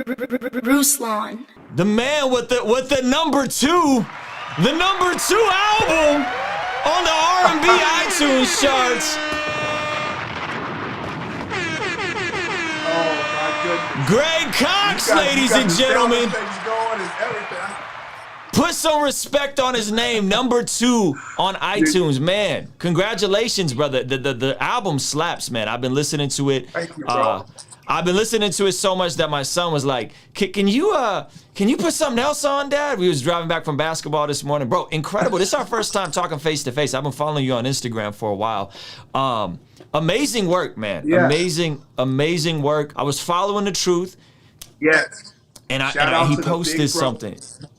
Ruslan. The man with the number two album on the R&B iTunes charts. Oh my goodness. Greg Cox, ladies and gentlemen. Put some respect on his name. Number 2 on iTunes, man. Congratulations, brother. The album slaps, man. I've been listening to it. Thank you, bro. I've been listening to it so much that my son was like, "Can you put something else on, Dad?" We was driving back from basketball this morning, bro. Incredible. This is our first time talking face to face. I've been following you on Instagram for a while. Amazing work, man. Yeah. Amazing work. I was following the truth. Yes. And Shout he posted something.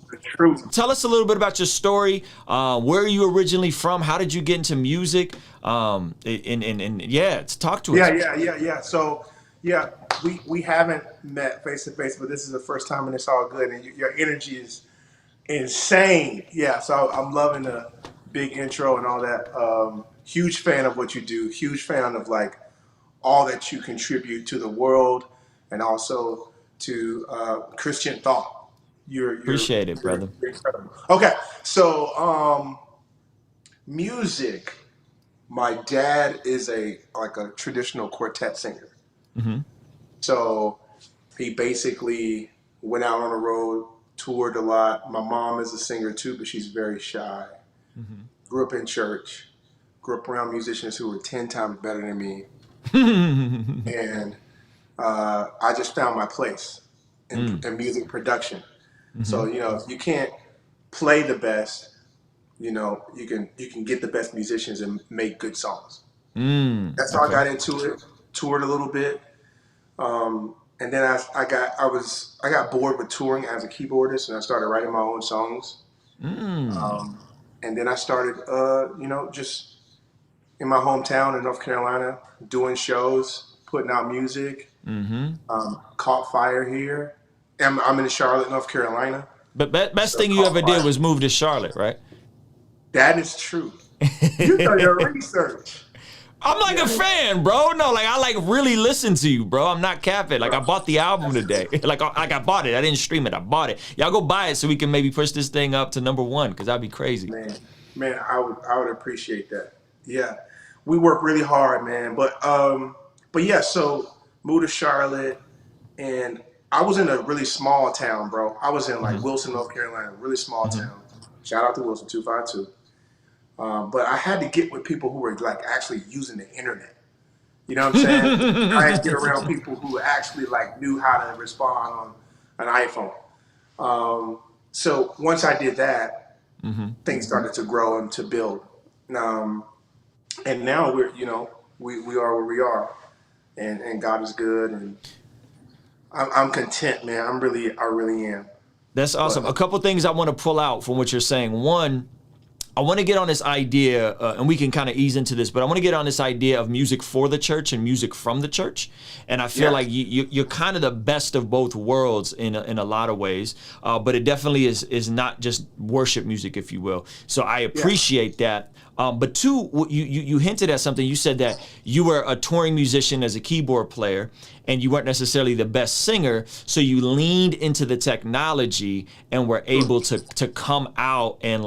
The truth. Tell us a little bit about your story. Where are you originally from? How did you get into music? Talk to us. Yeah. So, we haven't met face to face, but this is the first time, and it's all good. And your energy is insane. Yeah. So I'm loving the big intro and all that. Huge fan of what you do. Huge fan of like all that you contribute to the world, and also to Christian thought. Appreciate it, brother. You're incredible. Okay, so music. My dad is a traditional quartet singer. Mm-hmm. So he basically went out on the road, toured a lot. My mom is a singer too, but she's very shy. Mm-hmm. Grew up in church. Grew up around musicians who were 10 times better than me. And I just found my place in music production. Mm-hmm. So, if you can't play the best, you can get the best musicians and make good songs. That's how I got into it. Toured a little bit. And then I got bored with touring as a keyboardist, and I started writing my own songs. And then I started, just in my hometown in North Carolina, doing shows, putting out music. Caught fire here. I'm in Charlotte, North Carolina. But best thing you ever did was move to Charlotte, right? That is true. You done your research. I'm like a fan, bro. No, I really listen to you, bro. I'm not capping. I bought the album today. I bought it. I didn't stream it. I bought it. Y'all go buy it so we can maybe push this thing up to number 1, because that'd be crazy. Man, I would appreciate that. Yeah, we work really hard, man. But yeah, so moved to Charlotte, and I was in a really small town, bro. I was in Wilson, North Carolina, really small town. Shout out to Wilson 252. But I had to get with people who were actually using the internet. You know what I'm saying? I had to get around people who actually knew how to respond on an iPhone. So once I did that, things started to grow and to build. And now we're, we are where we are, and God is good, and I'm content, man. I really am. That's awesome. A couple things I want to pull out from what you're saying. One, I want to get on this idea, and we can kind of ease into this, but I want to get on this idea of music for the church and music from the church. And I feel like you're kind of the best of both worlds in a lot of ways, but it definitely is not just worship music, if you will. So I appreciate that. But two, you hinted at something. You said that you were a touring musician as a keyboard player, and you weren't necessarily the best singer, so you leaned into the technology and were able to come out and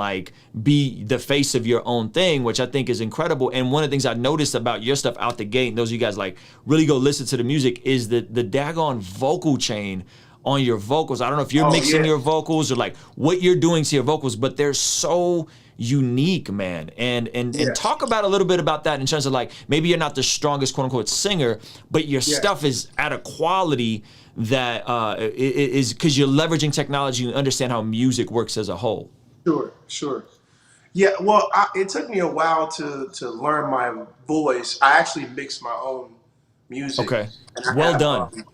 be the face of your own thing, which I think is incredible. And one of the things I noticed about your stuff out the gate, and those of you guys really go listen to the music, is the daggone vocal chain on your vocals. I don't know if you're mixing your vocals or what you're doing to your vocals, but they're so unique, man. And talk about a little bit about that in terms of maybe you're not the strongest quote unquote singer, but your stuff is at a quality that is because you're leveraging technology and understand how music works as a whole. Sure. Yeah, well, it took me a while to learn my voice. I actually mix my own music. Okay, well done.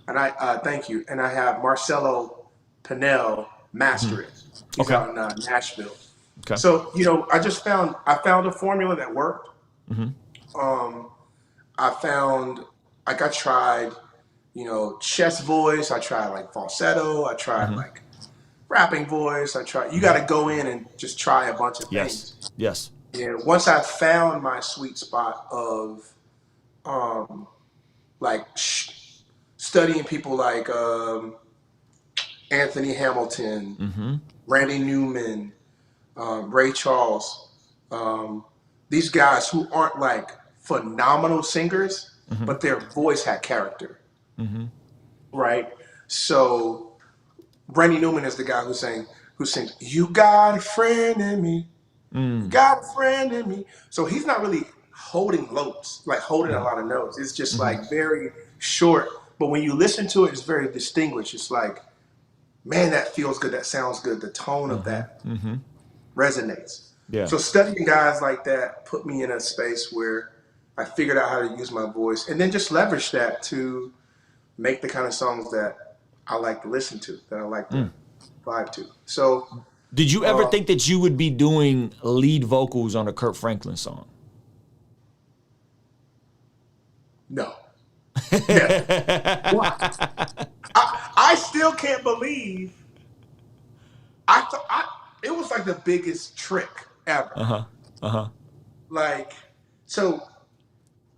And I thank you. And I have Marcelo Pinell master it. He's out in Nashville. Okay. So I found a formula that worked. I tried chest voice. I tried falsetto. I tried rapping voice. You got to go in and just try a bunch of things. Yes. And once I found my sweet spot of studying people Anthony Hamilton, Mm-hmm. Randy Newman, Ray Charles. These guys who aren't like phenomenal singers, Mm-hmm. but their voice had character, Mm-hmm. right? So Randy Newman is the guy who sings, "You got a friend in me, you Mm. got a friend in me." So he's not really holding notes, like holding a Mm-hmm. lot of notes. It's just Mm-hmm. like very short. But when you listen to it, it's very distinguished. It's like, man, that feels good. That sounds good. The tone of Mm-hmm. that Mm-hmm. resonates. Yeah. So studying guys like that put me in a space where I figured out how to use my voice and then just leverage that to make the kind of songs that I like to listen to, that I like to Mm. vibe to. So, Did you ever uh, think that you would be doing lead vocals on a Kirk Franklin song? no, never. Why? I still can't believe I thought it was like the biggest trick ever. Uh-huh. Uh-huh. Like, so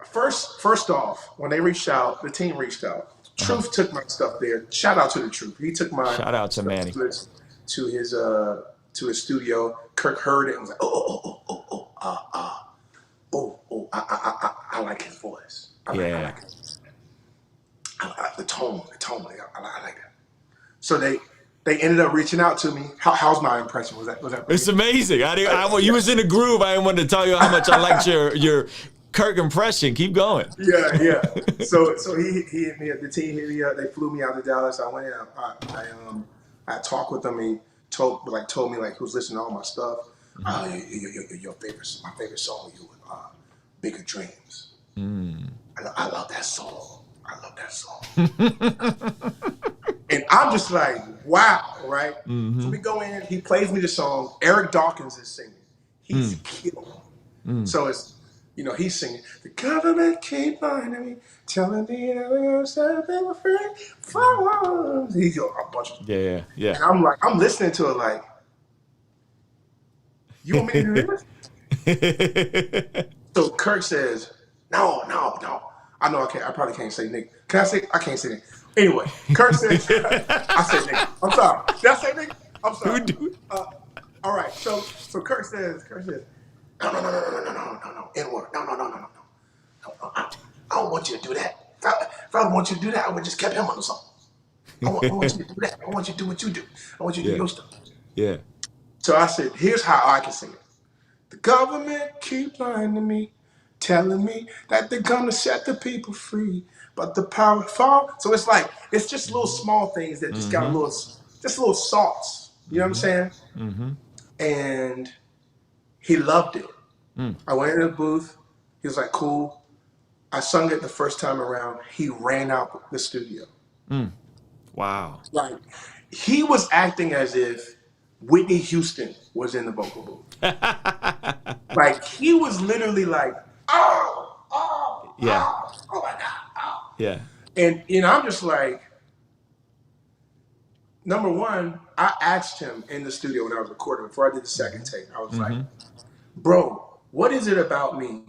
first off, when they reached out, the team reached out. Uh-huh. Truth took my stuff there. Shout out to the Truth. He took my Shout out to stuff Manny. to his studio. Kirk heard it and was like, I like his voice. I Yeah. like it. The tone. I like that. So they ended up reaching out to me. How's my impression? Was that It's amazing. You was in a groove. I didn't want to tell you how much I liked your Kirk impression. Keep going. Yeah. So he hit me up. The team hit me up. They flew me out to Dallas. I went in. I talked with them. He told me like he was listening to all my stuff. Your my favorite song. You Bigger Dreams. I love that song. And I'm just like, wow, right? So we go in. He plays me the song. Eric Dawkins is singing. He's killing. So it's, he's singing. The government keep finding me, telling me that we're something afraid for. He's a bunch of. Yeah. And I'm listening to it like, you want me to do this? So Kirk says, no. I know I probably can't say nigga. Can I say? I can't say nigga. Anyway, Kirk says, I say nigga. I'm sorry. Did I say nigga? I'm sorry. All right. So Kirk says, no. N-word. No. I don't want you to do that. If I want you to do that, I would just kept him on the song. I want you to do that. I want you to do what you do. I want you to do your stuff. Yeah. So I said, here's how I can sing it. The government keep lying to me, telling me that they're gonna set the people free, but the power fall. So it's just little small things that just got little salts. You know what I'm saying? Mm-hmm. And he loved it. I went in the booth. He was like, cool. I sung it the first time around. He ran out the studio. Wow. Like, he was acting as if Whitney Houston was in the vocal booth. Like, he was literally like, oh my God. Yeah. And I'm just like, number one, I asked him in the studio when I was recording, before I did the second take, I was like, bro, what is it about me?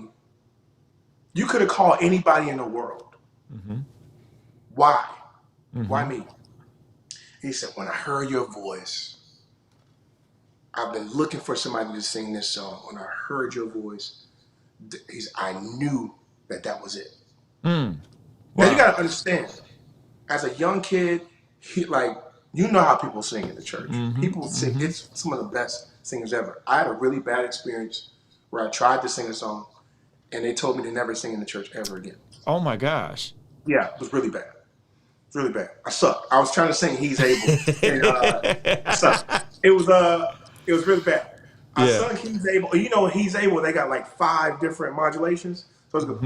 You could have called anybody in the world. Why? Why me? He said, when I heard your voice, I've been looking for somebody to sing this song. When I heard your voice, I knew that was it. Wow. Now you gotta understand, as a young kid, you know how people sing in the church. People sing, it's some of the best singers ever. I had a really bad experience where I tried to sing a song and they told me to never sing in the church ever again. Oh my gosh. Yeah, it was really bad. Really bad. I sucked. I was trying to sing "He's Able," and I sucked. It was really bad. I sung "He's Able." You know, "He's Able." They got like 5 different modulations. So it's go,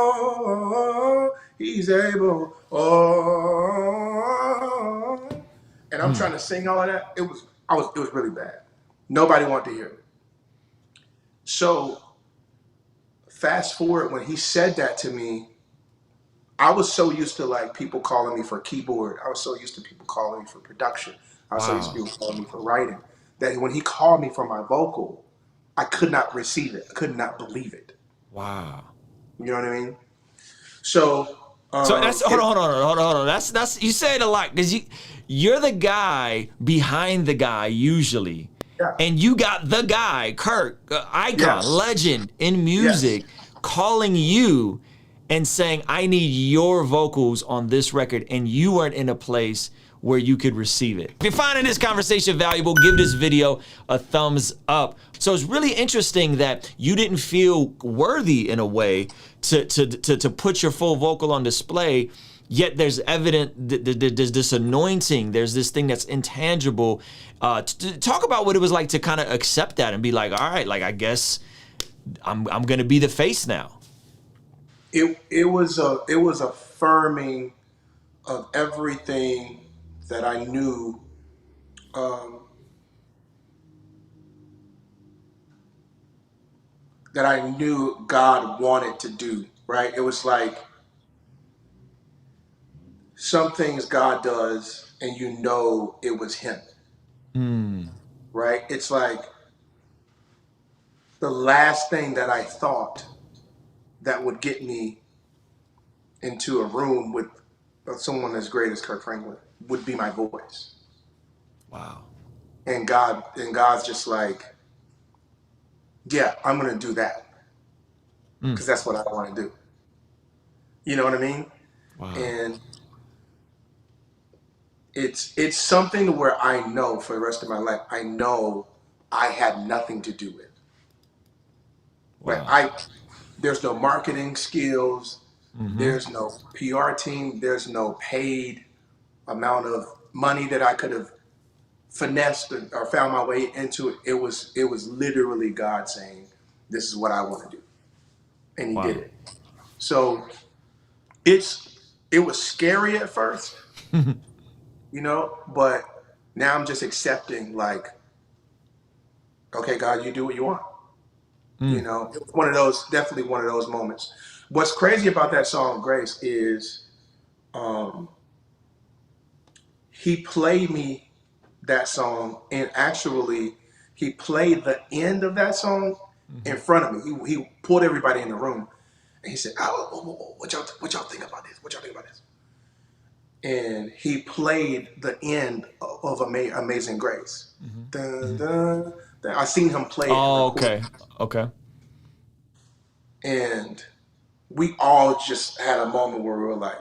oh, he's able. Oh, and I'm trying to sing all of that. It was really bad. Nobody wanted to hear it. So fast forward, when he said that to me, I was so used to like people calling me for keyboard. I was so used to people calling me for production. I was so used to people calling me for writing that when he called me for my vocal, I could not receive it. I could not believe it. Wow. You know what I mean? So So that's hold on. That's you say it a lot because you're the guy behind the guy usually, Yeah. and you got the guy Kirk, icon, legend in music, calling you and saying, "I need your vocals on this record," and you weren't in a place where you could receive it. If you're finding this conversation valuable, give this video a thumbs up. So it's really interesting that you didn't feel worthy in a way to put your full vocal on display, yet there's there's this anointing, there's this thing that's intangible. Talk about what it was like to kind of accept that and be like, all right, like I guess I'm gonna be the face now. It was affirming of everything that I knew God wanted to do, right? It was like some things God does and you know it was him, right? It's like the last thing that I thought that would get me into a room with someone as great as Kirk Franklin would be my voice. Wow. And God's just like, yeah, I'm gonna do that because that's what I want to do. You know what I mean? Wow. And it's something where I know for the rest of my life, I know I had nothing to do with. Wow. Right? There's no marketing skills. There's no PR team. There's no paid amount of money that I could have finessed or found my way into it. It was literally God saying, "This is what I want to do," and He did it. So it was scary at first, you know, but now I'm just accepting, like, okay, God, you do what you want. You know, it was definitely one of those moments. What's crazy about that song, Grace, is he played me that song, and actually he played the end of that song in front of me. He pulled everybody in the room, and he said, "Oh, what y'all think about this? What y'all think about this?" And he played the end of Amazing Grace. Dun, dun, dun. I seen him play it. Oh, okay. And we all just had a moment where we were like,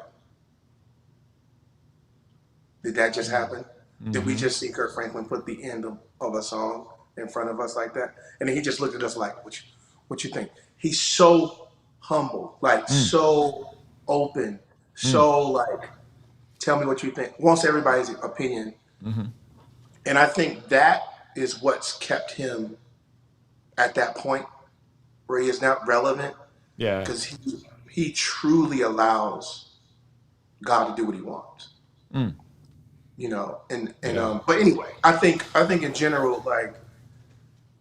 did that just happen? Did we just see Kirk Franklin put the end of a song in front of us like that? And then he just looked at us like, what you think? He's so humble, like so open, so like, tell me what you think. Wants everybody's opinion. And I think that is what's kept him at that point where he is not relevant. Yeah. Because he truly allows God to do what he wants. You know, but anyway, I think in general, like,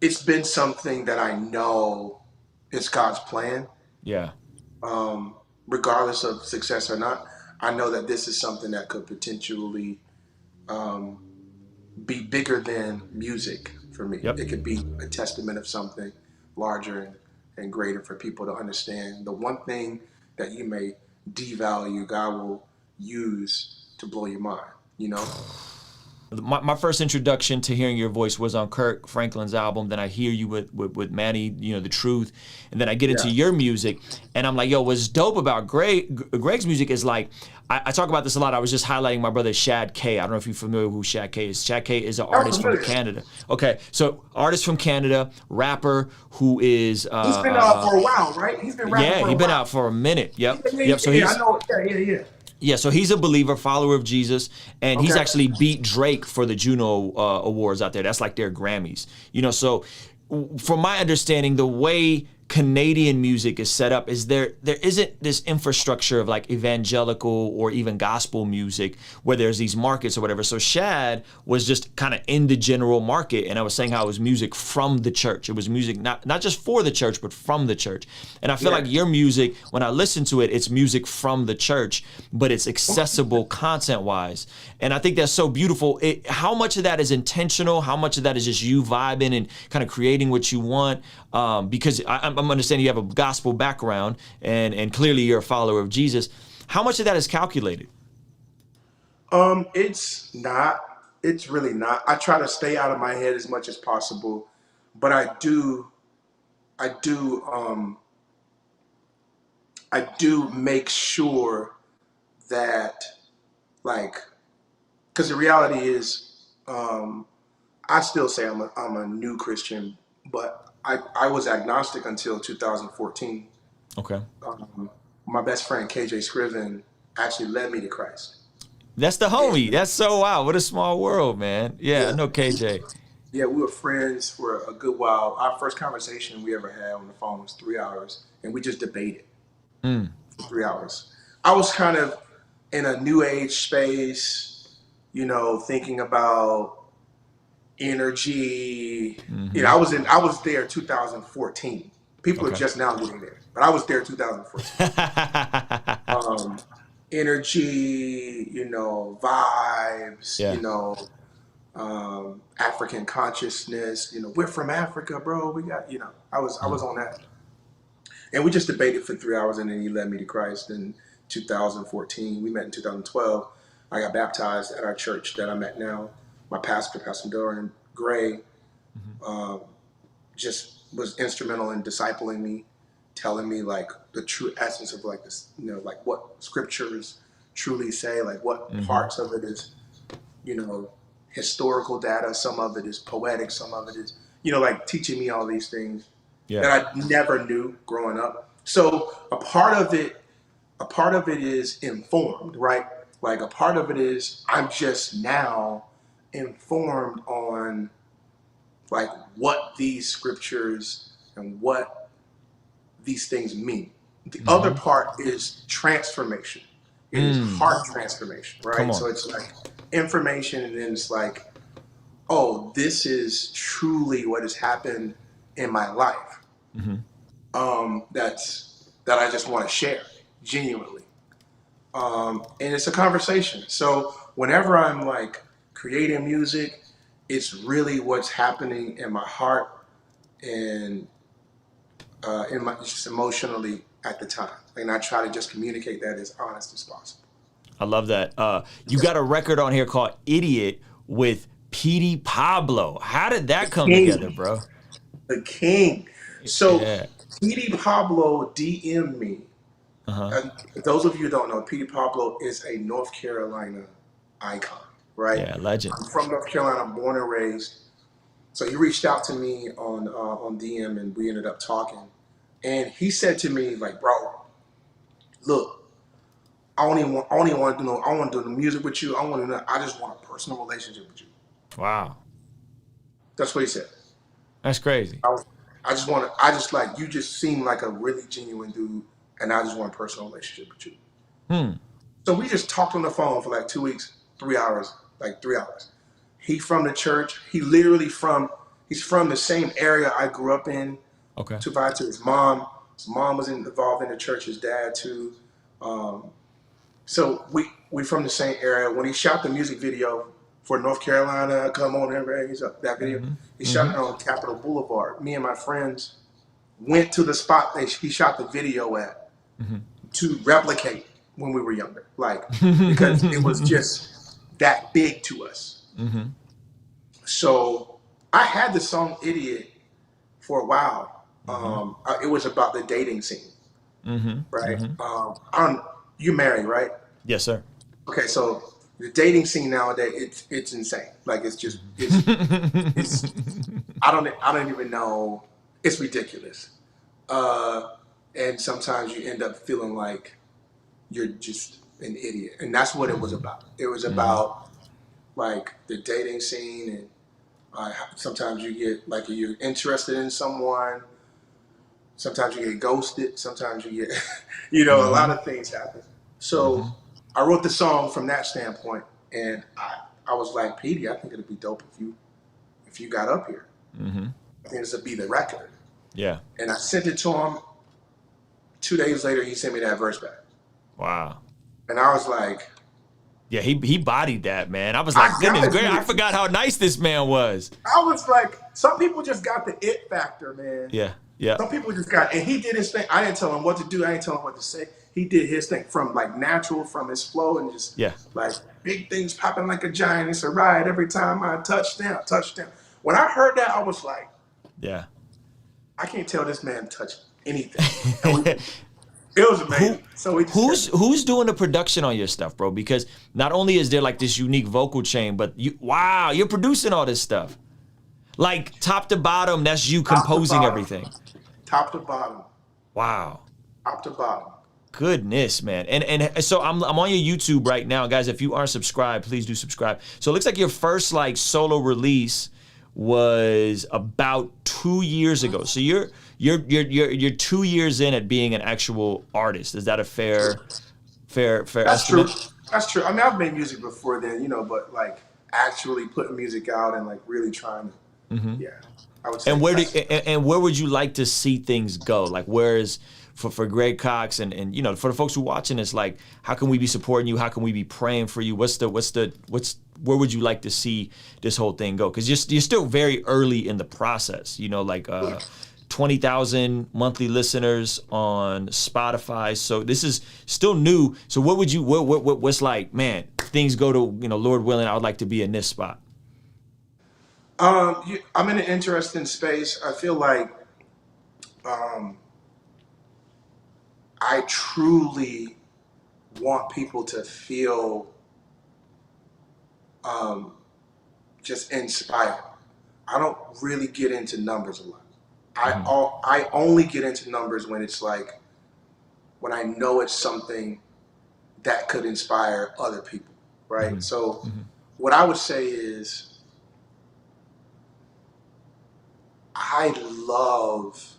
it's been something that I know is God's plan. Yeah. Regardless of success or not, I know that this is something that could potentially be bigger than music for me. Yep. It could be a testament of something larger and greater for people to understand. The one thing that you may devalue, God will use to blow your mind, you know? My first introduction to hearing your voice was on Kirk Franklin's album. Then I hear you with Manny, you know, The Truth. And then I get into your music, and I'm like, yo, what's dope about Greg's music is like, I talk about this a lot. I was just highlighting my brother Shad K. I don't know if you're familiar with who Shad K is. Shad K is an artist from Canada. Okay, so artist from Canada, rapper who is... he's been out for a while, right? He's been rapping for a while. Yeah, he's been out for a minute. Yep. So I know. Yeah. Yeah, so he's a believer, follower of Jesus, and he's actually beat Drake for the Juno Awards out there. That's like their Grammys. You know, so from my understanding, the way Canadian music is set up is there isn't this infrastructure of like evangelical or even gospel music where there's these markets or whatever. So Shad was just kind of in the general market, and I was saying how it was music from the church. It was music not just for the church, but from the church. And I feel like your music, when I listen to it, it's music from the church, but it's accessible content-wise. And I think that's so beautiful. How much of that is intentional? How much of that is just you vibing and kind of creating what you want? Because I'm understanding you have a gospel background, and clearly you're a follower of Jesus. How much of that is calculated? It's not. It's really not. I try to stay out of my head as much as possible, but I do, I do make sure that, like, because the reality is, I still say I'm a new Christian, but I was agnostic until 2014. Okay. My best friend KJ Scriven actually led me to Christ. That's the homie. And, That's so wow. What a small world, man. Yeah, I yeah, know KJ. yeah, we were friends for a good while. Our first conversation we ever had on the phone was 3 hours, and we just debated Mm. for 3 hours. I was kind of in a new age space, thinking about energy. Mm-hmm. I was there 2014. People are Okay. just now getting there, but I was there 2014. Energy, vibes, Yeah. African consciousness. We're from Africa, bro. We got, I was on that, and we just debated for 3 hours, and then he led me to Christ in 2014. We met in 2012. I got baptized at our church that I'm at now. My pastor, Pastor Dorian Gray, just was instrumental in discipling me, telling me like the true essence of like this, like what scriptures truly say, like what parts of it is, historical data, some of it is poetic, some of it is, like teaching me all these things Yeah. that I never knew growing up. So a part of it is informed, right? Like a part of it is I'm just now informed on like what these scriptures and what these things mean. The other part is transformation. It is heart transformation, Come right? on. So it's like information, and then it's like, oh, this is truly what has happened in my life. That I just want to share genuinely. And it's a conversation. So whenever I'm like creating music, it's really what's happening in my heart and in my just emotionally at the time. And I try to just communicate that as honest as possible. I love that. You got a record on here called Idiot with Petey Pablo. How did that come together, bro? The king. So Yeah. Petey Pablo DM'd me. Uh-huh. And those of you who don't know, Petey Pablo is a North Carolina icon, right? Yeah, legend. I'm from North Carolina, I'm born and raised. So he reached out to me on DM, and we ended up talking. And he said to me, like, bro, look, I want to do the music with you. I just want a personal relationship with you. Wow. That's what he said. That's crazy. I just like, you just seem like a really genuine dude, and I just want a personal relationship with you. So we just talked on the phone for like 2 weeks, 3 hours, like 3 hours. He from the church. He's from the same area I grew up in. Okay. To his mom. His mom was involved in the church. His dad too. So we from the same area. When he shot the music video for North Carolina, come on, everybody, that video. He shot it on Capitol Boulevard. Me and my friends went to the spot that he shot the video at to replicate when we were younger, like because it was just that big to us. So I had the song "Idiot" for a while. It was about the dating scene, right? You married, right? Yes, sir. Okay, so the dating scene nowadays, it's insane. Like it's I don't even know. It's ridiculous. And sometimes you end up feeling like you're just an idiot, and that's what it was about. It was about like the dating scene, and sometimes you get like you're interested in someone. Sometimes you get ghosted. Sometimes you get, a lot of things happen. So I wrote the song from that standpoint, and I was like, Petey, I think it'd be dope if you got up here. I think this would be the record. Yeah. And I sent it to him. 2 days later, he sent me that verse back. Wow. And I was like, yeah, he bodied that, man. I was like, goodness great. I forgot how nice this man was. I was like, some people just got the it factor, man. Yeah. Yeah. Some people just got, and he did his thing. I didn't tell him what to do. I didn't tell him what to say. he did his thing from like natural, from his flow, and just Yeah. like big things popping like a giant. It's a ride every time I touchdown, touchdown. When I heard that, I was like, Yeah. I can't tell this man touch anything. It was Who amazing. So we just kept, who's doing the production on your stuff, bro? Because not only is there like this unique vocal chain, but you're producing all this stuff. Like top to bottom, that's you top to composing bottom, everything. top to bottom, Wow. top to bottom. Goodness, man. And so I'm on your YouTube right now, guys. If you aren't subscribed, please do subscribe. So it looks like your first like solo release was about 2 years ago. So you're 2 years in at being an actual artist. Is that a fair That's estimate? true. That's true. I mean, I've made music before then, you know, but like actually putting music out and like really trying to, yeah, I would say. And where would you like to see things go? Like where is for Greg Cox and you know, for the folks who are watching this, like how can we be supporting you? How can we be praying for you? Where would you like to see this whole thing go? Because you're still very early in the process, you know, like 20,000 monthly listeners on Spotify. So this is still new. So what's like, man, things go to, you know, Lord willing, I would like to be in this spot. I'm in an interesting space. I feel like I truly want people to feel just inspired. I don't really get into numbers a lot. I only get into numbers when it's like when I know it's something that could inspire other people, right? So what I would say is I love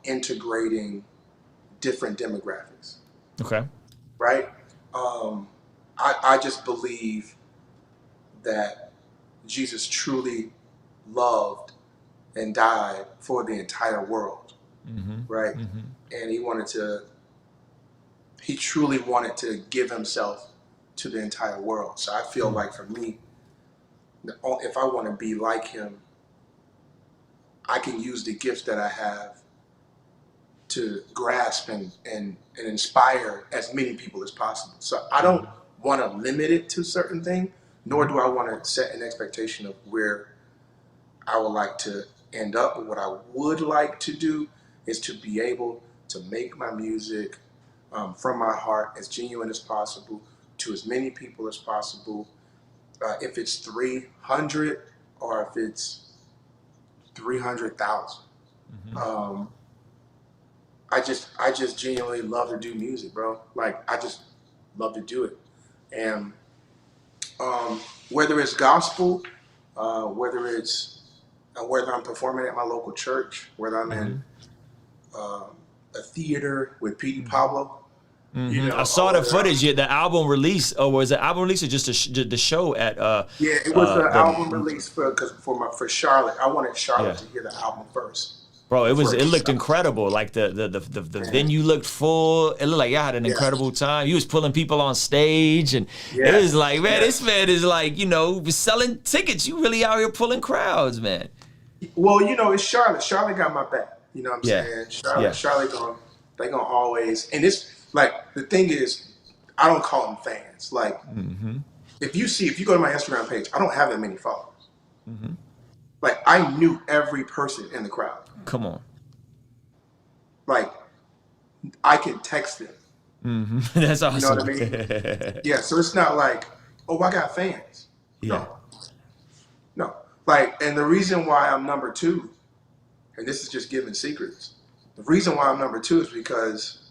integrating different demographics, Okay. right? I just believe that Jesus truly loved and died for the entire world, right? And he truly wanted to give himself to the entire world. So I feel like for me, if I want to be like him, I can use the gifts that I have to grasp and inspire as many people as possible. So I don't want to limit it to certain things, nor do I want to set an expectation of where I would like to end up. But what I would like to do is to be able to make my music from my heart as genuine as possible to as many people as possible. If it's 300 or if it's 300,000. I just genuinely love to do music, bro. Like I just love to do it, and whether it's gospel, whether I'm performing at my local church, whether I'm in a theater with Pete Pablo. You know, I saw the footage, the album release, or was it album release or just the show at? Yeah, it was the album release for Charlotte. I wanted Charlotte to hear the album first. Bro, it looked incredible. Like the venue looked full. It looked like y'all had an incredible time. You was pulling people on stage, and it was like, man, this man is like, you know, selling tickets. You really out here pulling crowds, man. Well, you know, it's Charlotte. Charlotte got my back. You know what I'm saying? Charlotte they gonna always. And it's like the thing is, I don't call them fans. Like if you go to my Instagram page, I don't have that many followers. Like I knew every person in the crowd. Come on. Like I can text them. That's awesome. You know what I mean? Yeah. So it's not like, oh, I got fans. Yeah. No. Like, and the reason why I'm number 2, and this is just giving secrets. The reason why I'm number 2 is because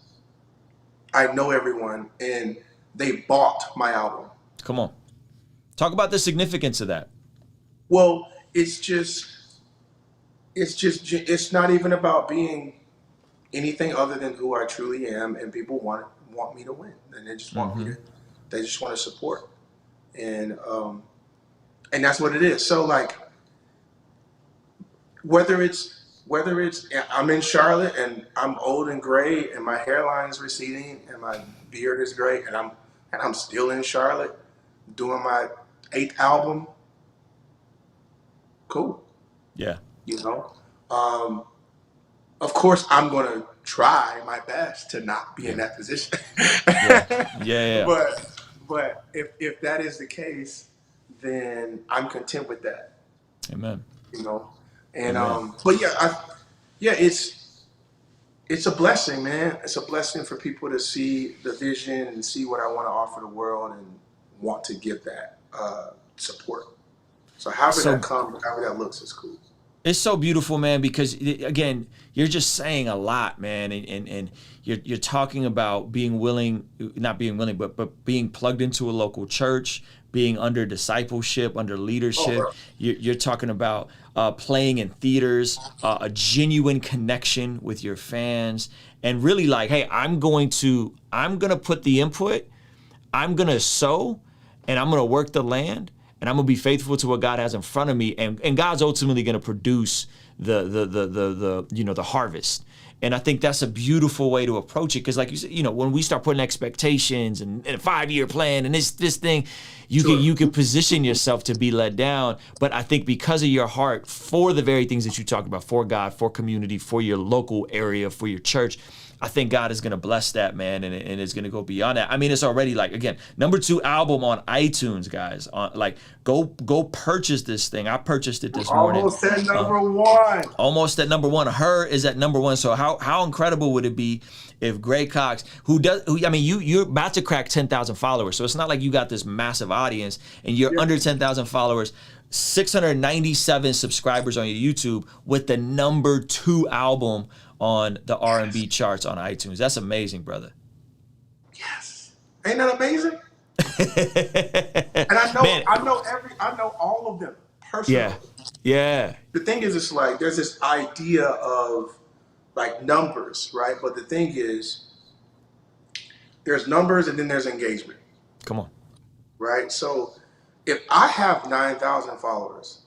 I know everyone and they bought my album. Come on. Talk about the significance of that. Well, it's not even about being anything other than who I truly am, and people want me to win, and they just want they just want to support, and that's what it is. So like, whether it's I'm in Charlotte and I'm old and gray and my hairline is receding and my beard is gray and I'm still in Charlotte doing my 8th album. Cool. Yeah. You know, of course, I'm going to try my best to not be in that position. Yeah. Yeah. But if that is the case, then I'm content with that, Amen. you know. And Amen. but yeah, yeah, it's a blessing, man. It's a blessing for people to see the vision and see what I want to offer the world and want to give that support. So however that So comes, however that looks, is cool. it's so beautiful, man, because again, you're just saying a lot, man, and you're talking about being willing, not being willing, but being plugged into a local church, being under discipleship, under Oh, leadership. bro. You're talking about playing in theaters, a genuine connection with your fans, and really like, hey, I'm gonna put the input, I'm gonna sow, and I'm gonna work the land, and I'm gonna be faithful to what God has in front of me, and God's ultimately gonna produce the harvest. And I think that's a beautiful way to approach it, because like you said, when we start putting expectations and a 5-year plan and this thing, you can position yourself to be let down. But I think because of your heart for the very things that you talk about, for God, for community, for your local area, for your church, I think God is going to bless that, man, and it's going to go beyond that. I mean, it's already like, again, #2 album on iTunes, guys. Go purchase this thing. I purchased it this morning. Almost at #1. Almost at #1. Her is at #1. So how incredible would it be if Greg Cox, you're about to crack 10,000 followers. So it's not like you got this massive audience and you're under 10,000 followers, 697 subscribers on your YouTube with the #2 album on the R&B charts on iTunes. That's amazing, brother. Yes. Ain't that amazing? And Man, I know all of them personally. yeah. The thing is, it's like there's this idea of like numbers, right? But the thing is, there's numbers and then there's engagement, Come on. right? So if I have 9,000 followers,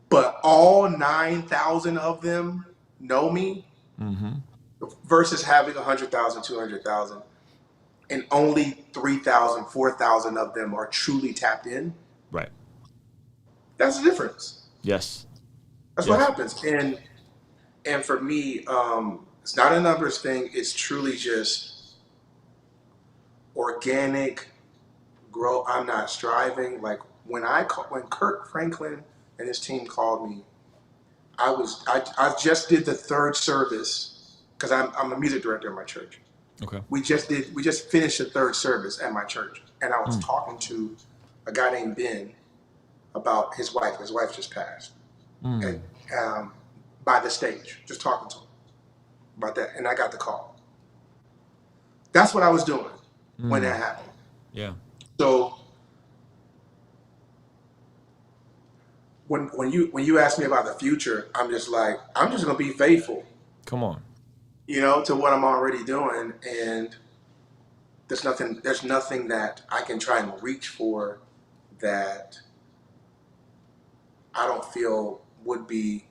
but all 9,000 of them know me, versus having 100,000, 200,000, and only 3,000, 4,000 of them are truly tapped in, Right. that's the difference. Yes. That's what happens. And for me, it's not a numbers thing. It's truly just organic growth. I'm not striving. Like when Kirk Franklin and his team called me, I just did the third service because I'm a music director in my church. Okay. We just finished the third service at my church, and I was talking to a guy named Ben about his wife. His wife just passed, and by the stage, just talking to him about that, and I got the call. That's what I was doing when that happened. Yeah. So when you ask me about the future, I'm just gonna be faithful, Come on. to what I'm already doing, and there's nothing that I can try and reach for that I don't feel would be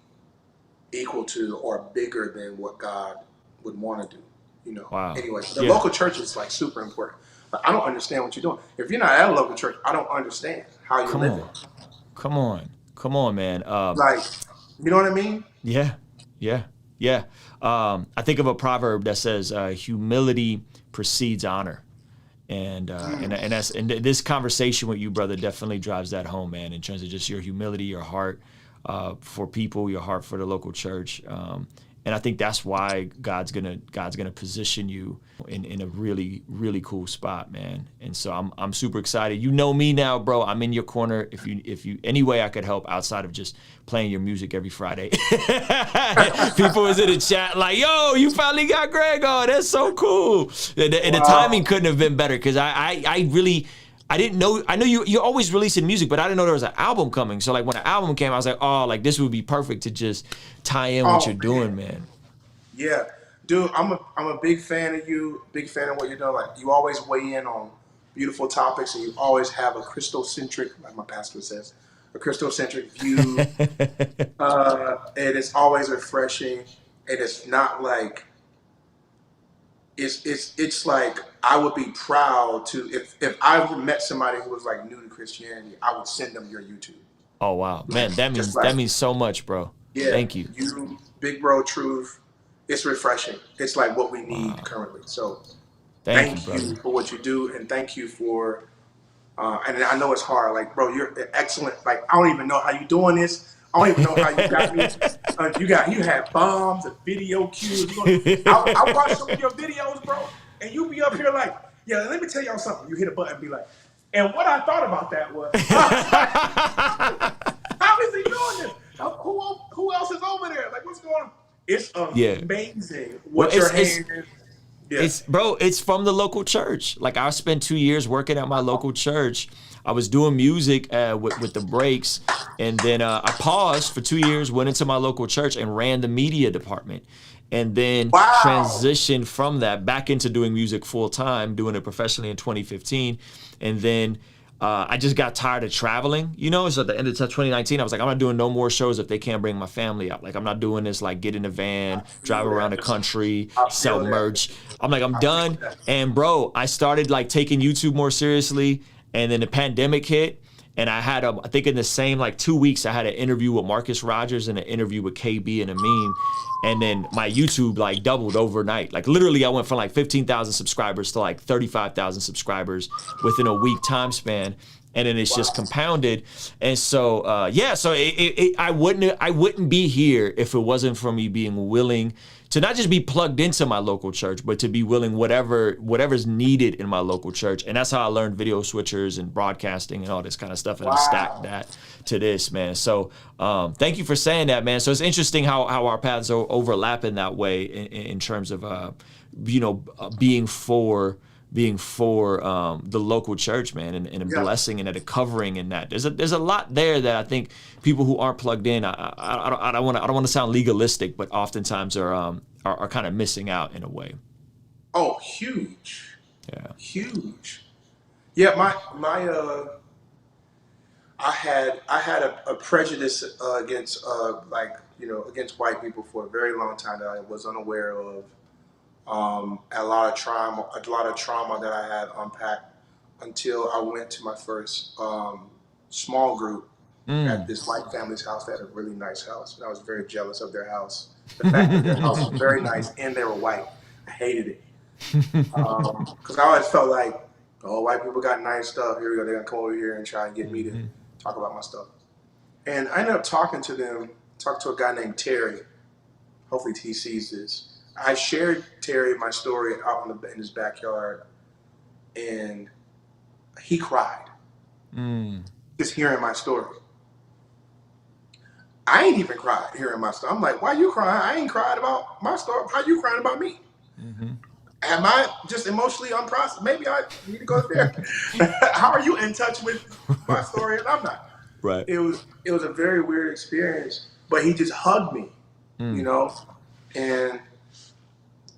equal to or bigger than what God would want to do. Wow. Anyway, the local church is like super important. But I don't understand what you're doing. If you're not at a local church, I don't understand how you're living. Come on, man. Like, you know what I mean? Yeah. I think of a proverb that says, humility precedes honor. And this conversation with you, brother, definitely drives that home, man, in terms of just your humility, your heart for people, your heart for the local church. And I think that's why God's gonna position you in a really, really cool spot, man. And so I'm super excited. You know me now, bro. I'm in your corner. If you any way I could help outside of just playing your music every Friday. People was in the chat like, yo, you finally got Greg on. That's so cool. And the timing couldn't have been better, because I didn't know. I know you're always releasing music, but I didn't know there was an album coming. So like when the album came, I was like, oh, like this would be perfect to just tie in what you're doing, man. Yeah, dude, I'm a big fan of you. Big fan of what you're doing. Like you always weigh in on beautiful topics, and you always have a Christocentric, like my pastor says, a Christocentric view. And it's always refreshing. And it's not like it's like I would be proud to if I met somebody who was like new to Christianity, I would send them your YouTube. Oh wow, man, that means so much, bro. Yeah, Thank you. You, Big Bro Truth, it's refreshing. It's like what we need Wow. currently. So Thank you, thank brother. you for what you do, and thank you for. And I know it's hard. Like, bro, you're excellent. Like, I don't even know how you doing this. I don't even know how you got me. You had bombs and video cues. I watched some of your videos, bro, and you be up here like, yeah. Let me tell y'all something. You hit a button, and be like, and what I thought about that was, how is he doing this? Who else is over there? Like, what's going on? It's Yeah. amazing Well, what your hand is. Yeah. It's from the local church. Like, I spent 2 years working at my local church. I was doing music with the breaks, and then I paused for 2 years, went into my local church and ran the media department, and then transitioned from that back into doing music full time, doing it professionally in 2015, and then I just got tired of traveling, you know. So at the end of 2019, I was like, I'm not doing no more shows if they can't bring my family out. Like, I'm not doing this, like, get in a van, drive around the country, sell merch. I'm like, I'm done. And bro, I started like taking YouTube more seriously. And then the pandemic hit. And I had, I think in the same like 2 weeks, I had an interview with Marcus Rogers and an interview with KB and a meme. And then my YouTube like doubled overnight. Like, literally, I went from like 15,000 subscribers to like 35,000 subscribers within a week time span. And then it's just compounded. And so, yeah, so I wouldn't be here if it wasn't for me being willing to not just be plugged into my local church, but to be willing whatever's needed in my local church. And that's how I learned video switchers and broadcasting and all this kind of stuff. And I stacked that to this, man. So thank you for saying that, man. So it's interesting how our paths overlap in that way in terms of, being for the local church, man, and a blessing and a covering in that. There's a lot there that I think people who aren't plugged in, I don't want to sound legalistic, but oftentimes are kind of missing out in a way. Oh, huge. Yeah. Huge. Yeah, I had a prejudice against against white people for a very long time that I was unaware of. A lot of trauma that I had unpacked until I went to my first small group at this white family's house. They had a really nice house, and I was very jealous of their house. The fact that their house was very nice and they were white, I hated it because I always felt like, oh, white people got nice stuff. Here we go. They're gonna come over here and try and get me to talk about my stuff. And I ended up talking to a guy named Terry. Hopefully he sees this. I shared Terry my story out in his backyard, and he cried just hearing my story. I ain't even cried hearing my story. I'm like, why you crying? I ain't cried about my story. How you crying about me? Am I just emotionally unprocessed? Maybe I need to go there. How are you in touch with my story and I'm not? Right. It was a very weird experience, but he just hugged me, you know, and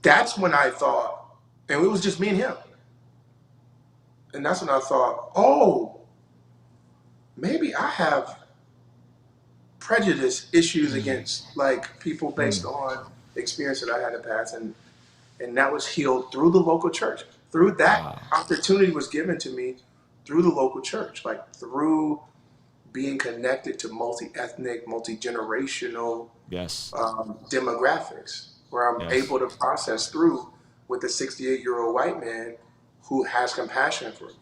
that's when I thought, and it was just me and him. And that's when I thought, oh, maybe I have prejudice issues against like people based on the experience that I had in the past. And that was healed through the local church. Through that opportunity was given to me through the local church, like through being connected to multi-ethnic, multi-generational demographics, where I'm able to process through with a 68-year-old white man who has compassion for me.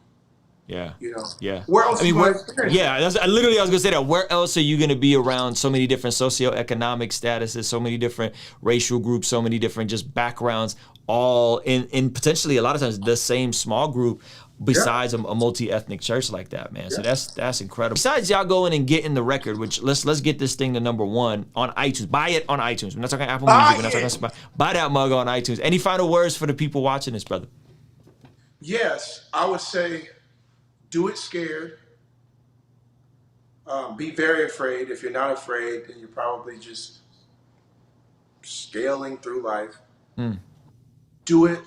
Yeah. You know. Yeah. Where else? I mean, I was gonna say that. Where else are you gonna be around so many different socioeconomic statuses, so many different racial groups, so many different just backgrounds, all in potentially a lot of times the same small group. Besides a multi-ethnic church like that, man. So that's incredible. Besides y'all going and getting the record, which let's get this thing to #1 on iTunes. Buy it on iTunes. We're not talking Apple Music. We're not talking Spotify. Buy that mug on iTunes. Any final words for the people watching this, brother? Yes, I would say do it scared. Be very afraid. If you're not afraid, then you're probably just scaling through life. Do it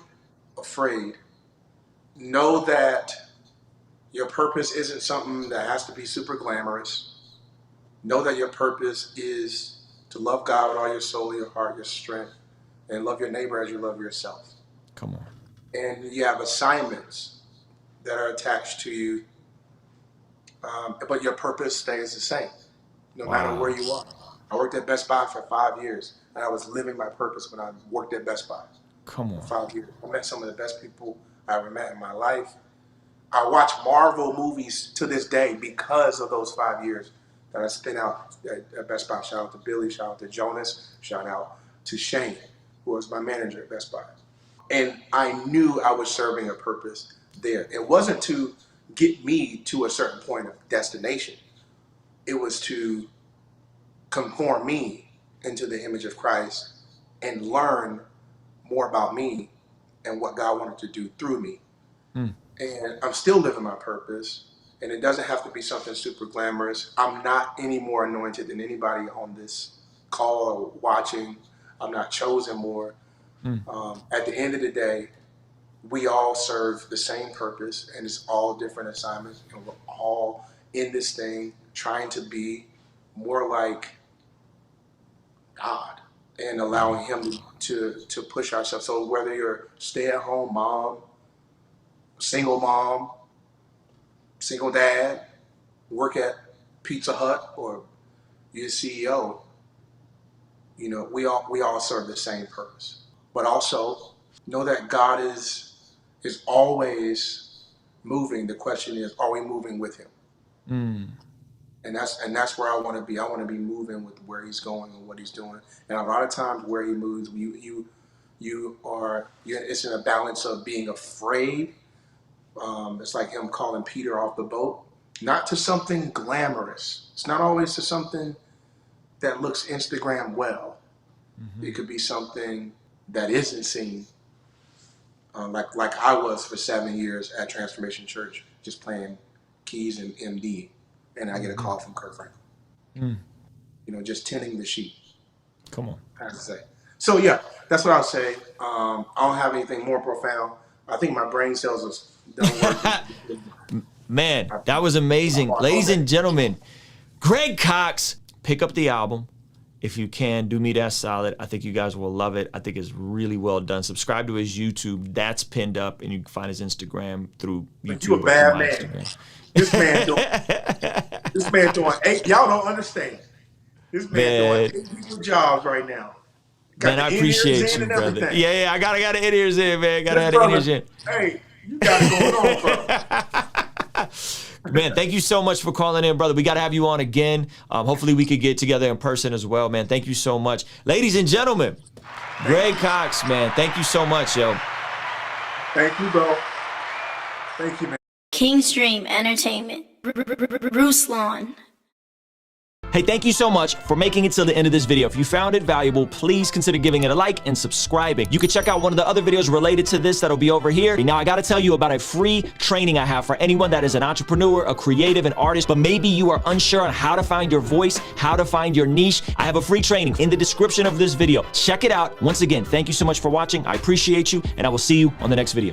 afraid. Know that your purpose isn't something that has to be super glamorous. Know that your purpose is to love God with all your soul, your heart, your strength, and love your neighbor as you love yourself. Come on. And you have assignments that are attached to you, but your purpose stays the same, no matter where you are. I worked at Best Buy for 5 years, and I was living my purpose when I worked at Best Buy Come for on. 5 years. I met some of the best people I ever met in my life. I watch Marvel movies to this day because of those 5 years that I spent out at Best Buy. Shout out to Billy, shout out to Jonas, shout out to Shane, who was my manager at Best Buy. And I knew I was serving a purpose there. It wasn't to get me to a certain point of destination. It was to conform me into the image of Christ and learn more about me and what God wanted to do through me. Mm. And I'm still living my purpose, and it doesn't have to be something super glamorous. I'm not any more anointed than anybody on this call or watching. I'm not chosen more. At the end of the day, we all serve the same purpose, and it's all different assignments, and we're all in this thing trying to be more like God and allowing Him to push ourselves. So whether you're a stay-at-home mom, single dad, work at Pizza Hut, or you're a CEO, you know, we all serve the same purpose. But also know that God is always moving. The question is, are we moving with Him? And that's where I want to be. I want to be moving with where He's going and what He's doing. And a lot of times where He moves, it's in a balance of being afraid. It's like Him calling Peter off the boat, not to something glamorous. It's not always to something that looks Instagram well. It could be something that isn't seen. Like I was for 7 years at Transformation Church, just playing keys and MD, and I get a call from Kirk. You know, just tending the sheep. Come on. I have to say. So yeah, that's what I'll say. I don't have anything more profound. I think my brain cells are done working. Man, that was amazing. Ladies and gentlemen, Greg Cox, pick up the album. If you can, do me that solid. I think you guys will love it. I think it's really well done. Subscribe to his YouTube. That's pinned up, and you can find his Instagram through YouTube. You a bad man. This man doing 8. Y'all don't understand. This man doing 8 people jobs right now. Man, I appreciate you, brother. Yeah, I gotta the in-ears in, man. Gotta have the in-ears in. Hey, you got it going on, brother. Man, thank you so much for calling in, brother. We got to have you on again. Hopefully we could get together in person as well, man. Thank you so much. Ladies and gentlemen, Greg Cox, man. Thank you so much, yo. Thank you, bro. Thank you, man. Kingstream Entertainment. Ruslan. Hey, thank you so much for making it till the end of this video. If you found it valuable, please consider giving it a like and subscribing. You can check out one of the other videos related to this that'll be over here. Now, I gotta tell you about a free training I have for anyone that is an entrepreneur, a creative, an artist, but maybe you are unsure on how to find your voice, how to find your niche. I have a free training in the description of this video. Check it out. Once again, thank you so much for watching. I appreciate you, and I will see you on the next video.